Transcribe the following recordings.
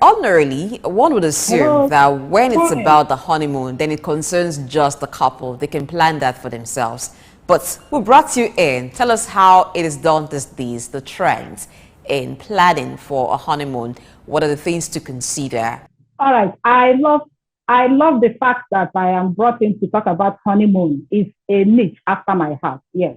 Ordinarily, one would assume Hello. that when it's Hi. about the honeymoon, then it concerns just the couple. They can plan that for themselves. But we brought you in. Tell us how it is done these days, the trends in planning for a honeymoon. What are the things to consider? All right. I love the fact that I am brought in to talk about honeymoon. It's a niche after my heart. Yes.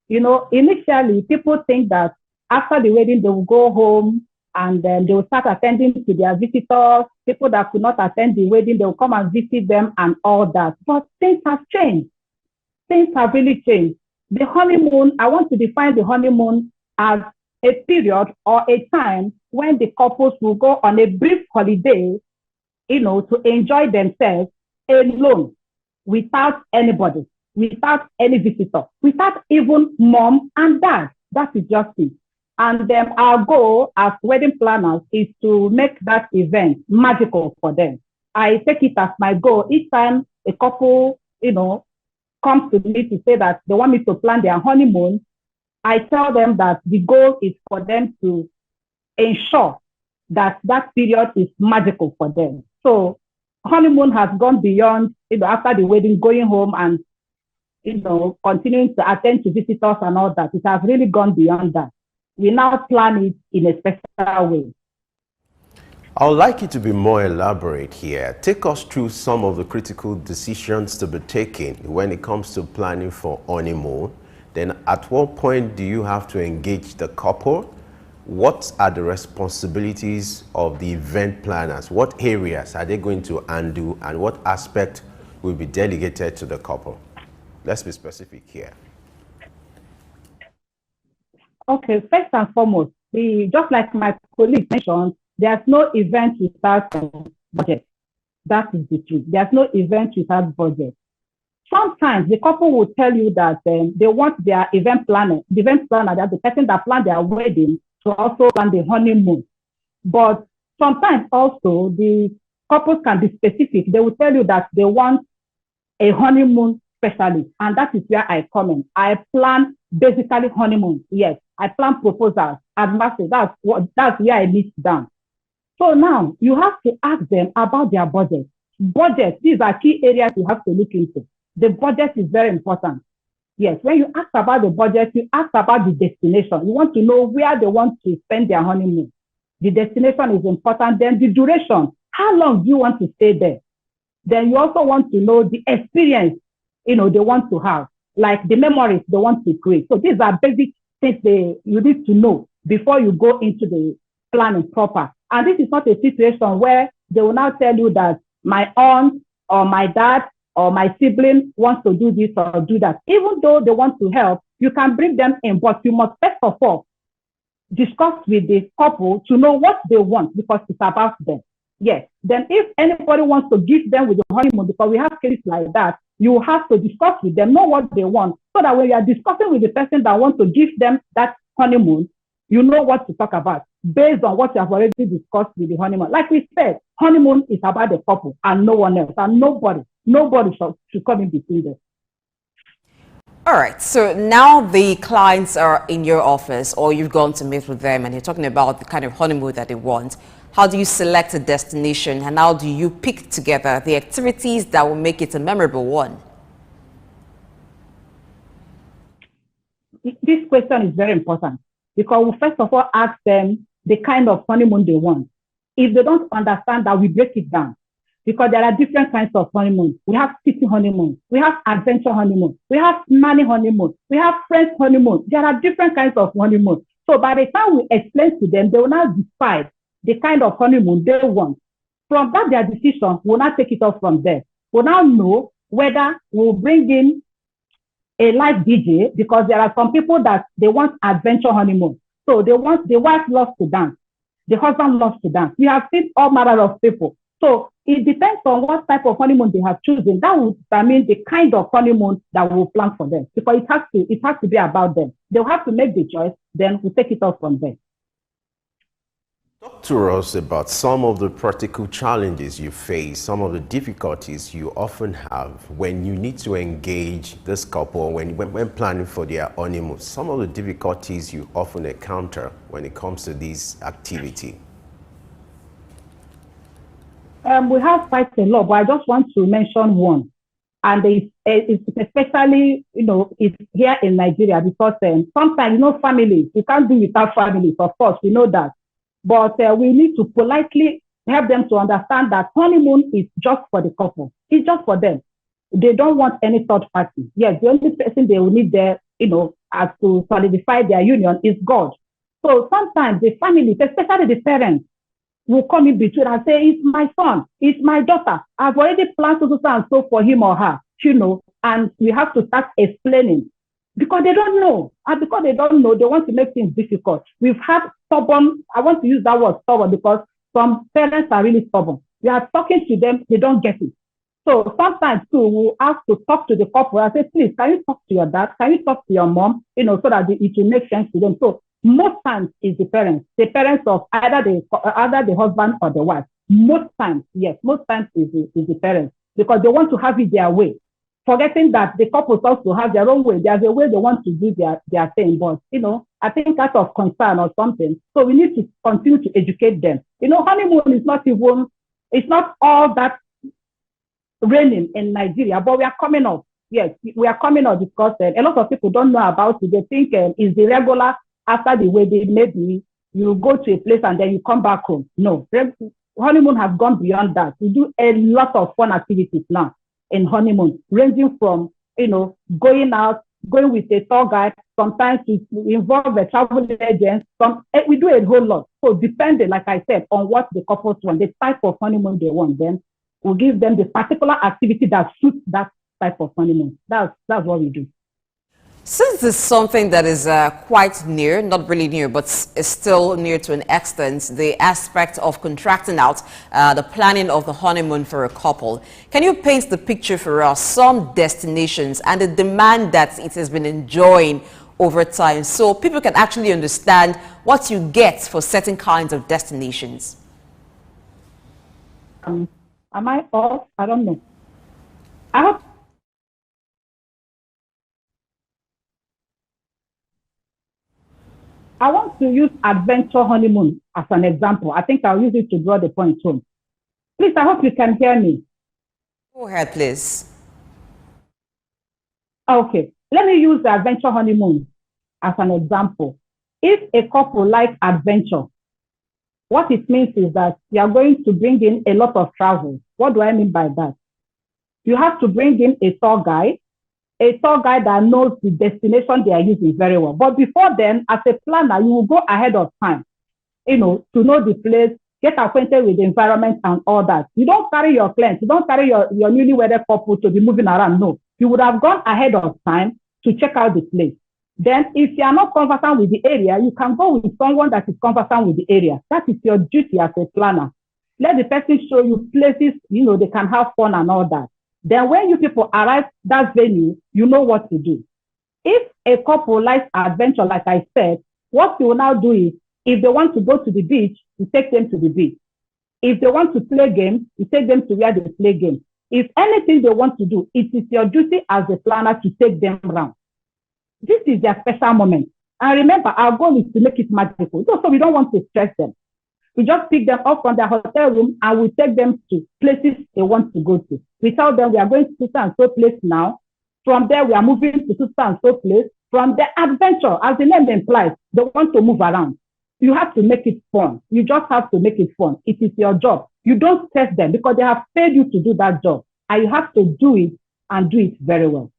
Initially people think that after the wedding they will go home and then they will start attending to their visitors. People that could not attend the wedding, they will come and visit them and all that. But things have changed. Things have really changed. The honeymoon, I want to define the honeymoon as a period or a time when the couples will go on a brief holiday, to enjoy themselves alone, without anybody, without any visitor, without even mom and dad. That is just it. And then our goal as wedding planners is to make that event magical for them. I take it as my goal each time a couple, comes to me to say that they want me to plan their honeymoon. I tell them that the goal is for them to ensure that that period is magical for them. So honeymoon has gone beyond, after the wedding, going home and, continuing to attend to visitors and all that. It has really gone beyond that. We now plan it in a special way. I would like you to be more elaborate here. Take us through some of the critical decisions to be taken when it comes to planning for honeymoon. Then at what point do you have to engage the couple? What are the responsibilities of the event planners? What areas are they going to undo and what aspect will be delegated to the couple? Let's be specific here. Okay, first and foremost, just like my colleague mentioned, there's no event without budget. That is the truth. There's no event without budget. Sometimes the couple will tell you that they want their the event planner, that the person that planned their wedding, to also plan the honeymoon. But sometimes also the couples can be specific. They will tell you that they want a honeymoon specialist, and that is where I come in. I plan basically honeymoon. Yes, I plan proposals, advances. That's where I list down. So now you have to ask them about their budget. Budget, these are key areas you have to look into. The budget is very important. Yes, when you ask about the budget, you ask about the destination. You want to know where they want to spend their honeymoon. The destination is important. Then the duration. How long do you want to stay there? Then you also want to know the experience, they want to have, like the memories they want to create. So these are basic things you need to know before you go into the planning proper. And this is not a situation where they will now tell you that my aunt or my dad or my sibling wants to do this or do that. Even though they want to help, you can bring them in, but you must first of all discuss with the couple to know what they want, because it's about them. Yes. Then if anybody wants to give them with the honeymoon, because we have cases like that, you have to discuss with them, know what they want, so that when you are discussing with the person that wants to give them that honeymoon, you know what to talk about based on what you have already discussed with the honeymoon. Like we said, honeymoon is about the couple and no one else, and nobody should come in between them. All right, so now the clients are in your office or you've gone to meet with them and you're talking about the kind of honeymoon that they want. How do you select a destination and how do you pick together the activities that will make it a memorable one? This question is very important because we first of all ask them the kind of honeymoon they want. If they don't understand that, we break it down. Because there are different kinds of honeymoon. We have city honeymoon. We have adventure honeymoon. We have money honeymoon. We have friends honeymoon. There are different kinds of honeymoon. So by the time we explain to them, they will now decide the kind of honeymoon they want. From that, their decision, we'll now take it off from there. We'll now know whether we'll bring in a live DJ, because there are some people that they want adventure honeymoon. So the wife loves to dance. The husband loves to dance. We have seen all manner of people. So it depends on what type of honeymoon they have chosen. That will determine the kind of honeymoon that we'll plan for them, because it has to be about them. They'll have to make the choice, then we'll take it off from there. Talk to us about some of the practical challenges you face, some of the difficulties you often have when you need to engage this couple when planning for their honeymoon. Some of the difficulties you often encounter when it comes to this activity. We have quite a lot, but I just want to mention one. And it's especially, it's here in Nigeria because sometimes, families, you can't do without families, of course, we know that. But we need to politely help them to understand that honeymoon is just for the couple. It's just for them. They don't want any third party. Yes, the only person they will need there, as to solidify their union is God. So sometimes the families, especially the parents, will come in between and say, it's my son, it's my daughter. I've already planned so and so for him or her, and we have to start explaining because they don't know. And because they don't know, they want to make things difficult. We've had stubborn, I want to use that word stubborn because some parents are really stubborn. We are talking to them, they don't get it. So sometimes too, we'll have to talk to the couple and say, please, can you talk to your dad? Can you talk to your mom? So that it will make sense to them. So most times is the parents of either the husband or the wife. Most times, yes, most times is the parents because they want to have it their way, forgetting that the couples also have their own way. There's a way they want to do their thing, but I think out of concern or something. So we need to continue to educate them. Honeymoon is it's not all that raining in Nigeria, but we are coming up. Yes, we are coming up because a lot of people don't know about it. They think it's the regular after the wedding, maybe you go to a place and then you come back home. No, honeymoon has gone beyond that. We do a lot of fun activities now in honeymoon, ranging from, going out, going with a tour guide. Sometimes we involve a travel agent. We do a whole lot. So depending, like I said, on what the couples want, the type of honeymoon they want, then we'll give them the particular activity that suits that type of honeymoon. That's what we do. Since this is something that is quite near, not really near, but is still near to an extent, the aspect of contracting out the planning of the honeymoon for a couple, can you paint the picture for us, some destinations and the demand that it has been enjoying over time so people can actually understand what you get for certain kinds of destinations? Am I off? I don't know. I hope I want to use adventure honeymoon as an example. I think I'll use it to draw the point home. Please, I hope you can hear me. Go ahead, please. Okay, let me use the adventure honeymoon as an example. If a couple likes adventure, what it means is that you are going to bring in a lot of travel. What do I mean by that? You have to bring in a tour guide that knows the destination they are using very well. But before then, as a planner, you will go ahead of time, to know the place, get acquainted with the environment and all that. You don't carry your clients, you don't carry your newlywed couple to be moving around. No, you would have gone ahead of time to check out the place. Then if you are not conversant with the area, you can go with someone that is conversant with the area. That is your duty as a planner. Let the person show you places, they can have fun and all that. Then when you people arrive that venue, you know what to do. If a couple likes adventure, like I said, what you will now do is, if they want to go to the beach, you take them to the beach. If they want to play games, you take them to where they play games. If anything they want to do, it is your duty as a planner to take them around. This is their special moment. And remember, our goal is to make it magical. So we don't want to stress them. We just pick them up from their hotel room and we take them to places they want to go to. We tell them we are going to so and so place now. From there, we are moving to so and so place. From the adventure, as the name implies, they want to move around. You have to make it fun. You just have to make it fun. It is your job. You don't stress them because they have paid you to do that job. And you have to do it and do it very well.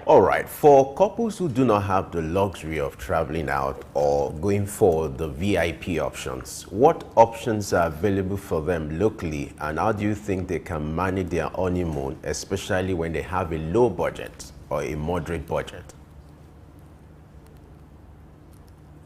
All right, for couples who do not have the luxury of traveling out or going for the VIP options, what options are available for them locally, and how do you think they can manage their honeymoon, especially when they have a low budget or a moderate budget?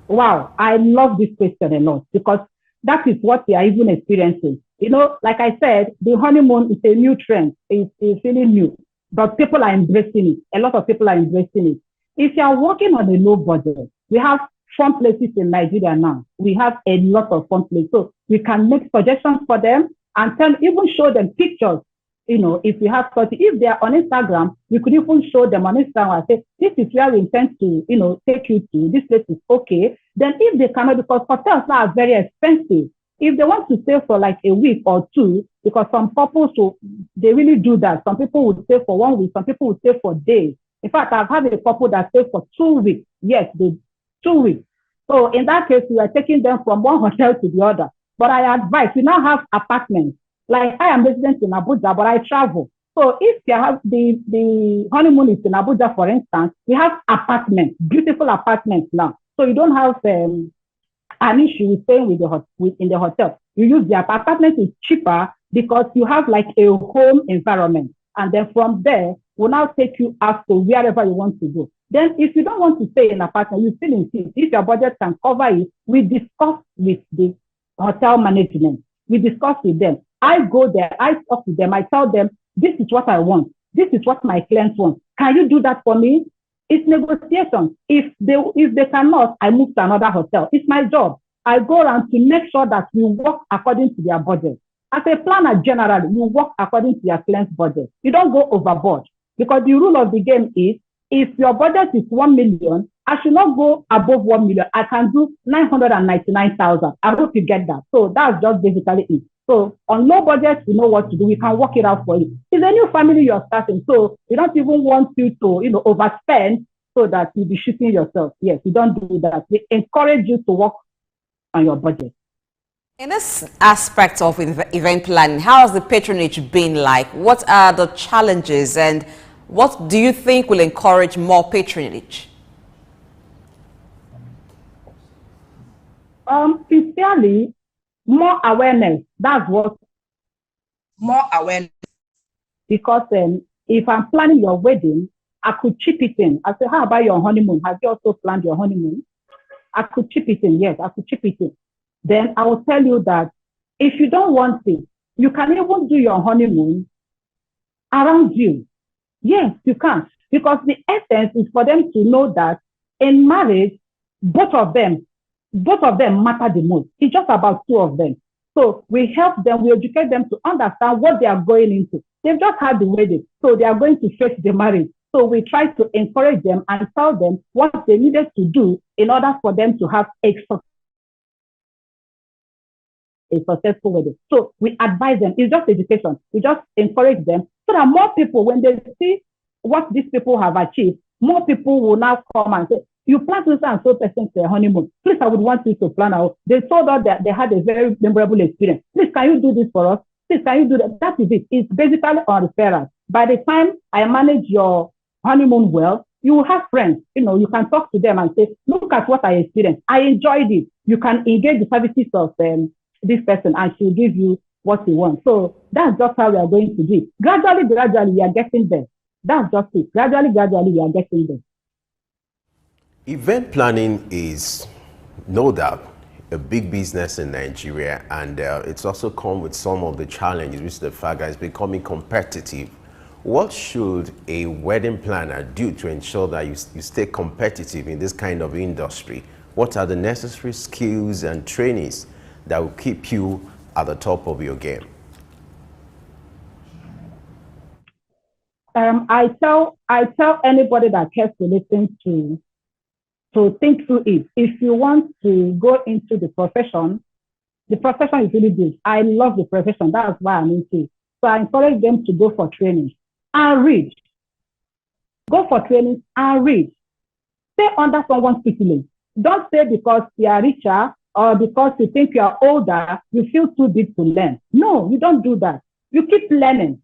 Wow, I love this question a lot because that is what we are even experiencing. Like I said, the honeymoon is a new trend. It's really new. But people are embracing it. A lot of people are embracing it. If you are working on a low budget, we have fun places in Nigeria now. We have a lot of fun places. So we can make suggestions for them and even show them pictures. If we have 30, if they are on Instagram, we could even show them on Instagram and say, this is where we intend to, take you to. This place is okay. Then if they cannot, because hotels now are very expensive. If they want to stay for like a week or two, because some couples, so they really do that. Some people would stay for 1 week, some people would stay for days. In fact, I've had a couple that stayed for 2 weeks. Yes, 2 weeks. So in that case, we are taking them from one hotel to the other. But I advise, we now have apartments. Like I am resident in Abuja, but I travel. So if you have the honeymoon is in Abuja, for instance, we have apartments, beautiful apartments now. So you don't have an issue with staying in the hotel. You use the apartment is cheaper because you have like a home environment. And then from there, we'll now take you out to wherever you want to go. Then if you don't want to stay in an apartment, you still insist. If your budget can cover it, we discuss with the hotel management. We discuss with them. I go there, I talk to them, I tell them, this is what I want. This is what my clients want. Can you do that for me? It's negotiation. If they cannot, I move to another hotel. It's my job. I go around to make sure that we work according to their budget. As a planner, generally, you work according to your client's budget. You don't go overboard because the rule of the game is if your budget is 1 million, I should not go above 1 million. I can do 999,000. I hope you get that. So that's just basically it. So on low budget, we know what to do. We can work it out for you. It's a new family you're starting. So we don't even want you to, overspend so that you'll be shooting yourself. Yes, we don't do that. We encourage you to work on your budget. In this aspect of event planning, how has the patronage been like? What are the challenges and what do you think will encourage more patronage? Sincerely, more awareness. That's what. More awareness. Because if I'm planning your wedding, I could chip it in. I say, how about your honeymoon? Have you also planned your honeymoon? I could chip it in. Yes, I could chip it in. Then I will tell you that if you don't want it, you can even do your honeymoon around you. Yes, you can. Because the essence is for them to know that in marriage, both of them matter the most. It's just about two of them. So we help them, we educate them to understand what they are going into. They've just had the wedding, so they are going to face the marriage. So we try to encourage them and tell them what they needed to do in order for them to have a successful wedding. So we advise them. It's just education. We just encourage them so that more people, when they see what these people have achieved, more people will now come and say, you plan to and so person to a honeymoon. Please, I would want you to plan out. They told us that they had a very memorable experience. Please, can you do this for us? Please, can you do that? That is it. It's basically on referral. By the time I manage your honeymoon well, you will have friends. You can talk to them and say, look at what I experienced. I enjoyed it. You can engage the services of this person and she'll give you what you want. So that's just how we are going to do it. Gradually, we are getting there. That's just it. Gradually, we are getting there. Event planning is no doubt a big business in Nigeria, and it's also come with some of the challenges, which is the fact that it's becoming competitive. What should a wedding planner do to ensure that you stay competitive in this kind of industry? What are the necessary skills and trainings that will keep you at the top of your game? I tell anybody that cares to listen to think through it. If you want to go into the profession is really big. I love the profession. That's why I'm into it. So I encourage them to go for training and read. Go for training and read. Stay under someone's tutelage. Don't say because you are richer or because you think you are older, you feel too big to learn. No, you don't do that. You keep learning.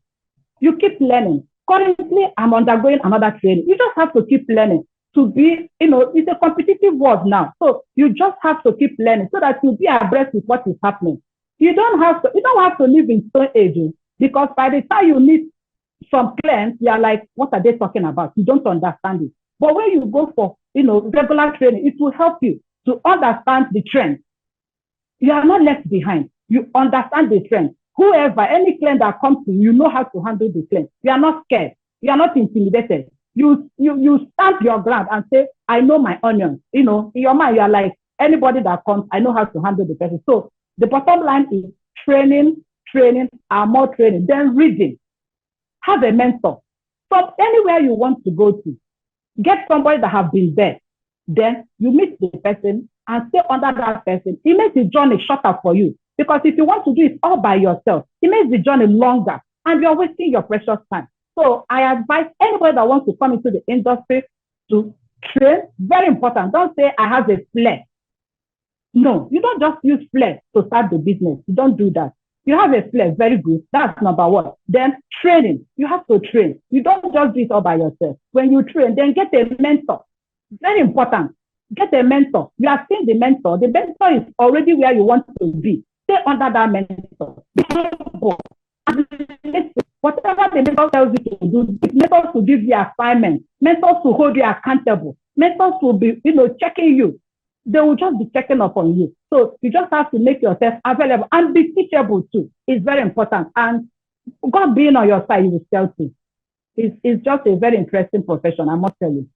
Currently, I'm undergoing another training. You just have to keep learning. To be, it's a competitive world now. So you just have to keep learning so that you'll be abreast with what is happening. You don't have to live in stone age because by the time you meet some clients, you are like, what are they talking about? You don't understand it. But when you go for, regular training, it will help you to understand the trend. You are not left behind. You understand the trend. Any client that comes to you, you know how to handle the client. You are not scared. You are not intimidated. You stamp your ground and say, I know my onions. In your mind, you are like, anybody that comes, I know how to handle the person. So the bottom line is training, and more training. Then reading. Have a mentor. From anywhere you want to go to, get somebody that have been there. Then you meet the person and stay under that person. It makes the journey shorter for you. Because if you want to do it all by yourself, it makes the journey longer and you're wasting your precious time. So I advise anybody that wants to come into the industry to train. Very important. Don't say I have a flair. No, you don't just use flair to start the business. You don't do that. You have a flair, very good. That's number one. Then training. You have to train. You don't just do it all by yourself. When you train, then get a mentor. Very important. Get a mentor. You have seen the mentor. The mentor is already where you want to be. Stay under that mentor. Whatever the mentor tells you to do, mentors will give you assignments. Mentors will hold you accountable. Mentors will be, checking you. They will just be checking up on you. So you just have to make yourself available and be teachable too. It's very important. And God being on your side, you will tell too. It's just a very interesting profession, I must tell you.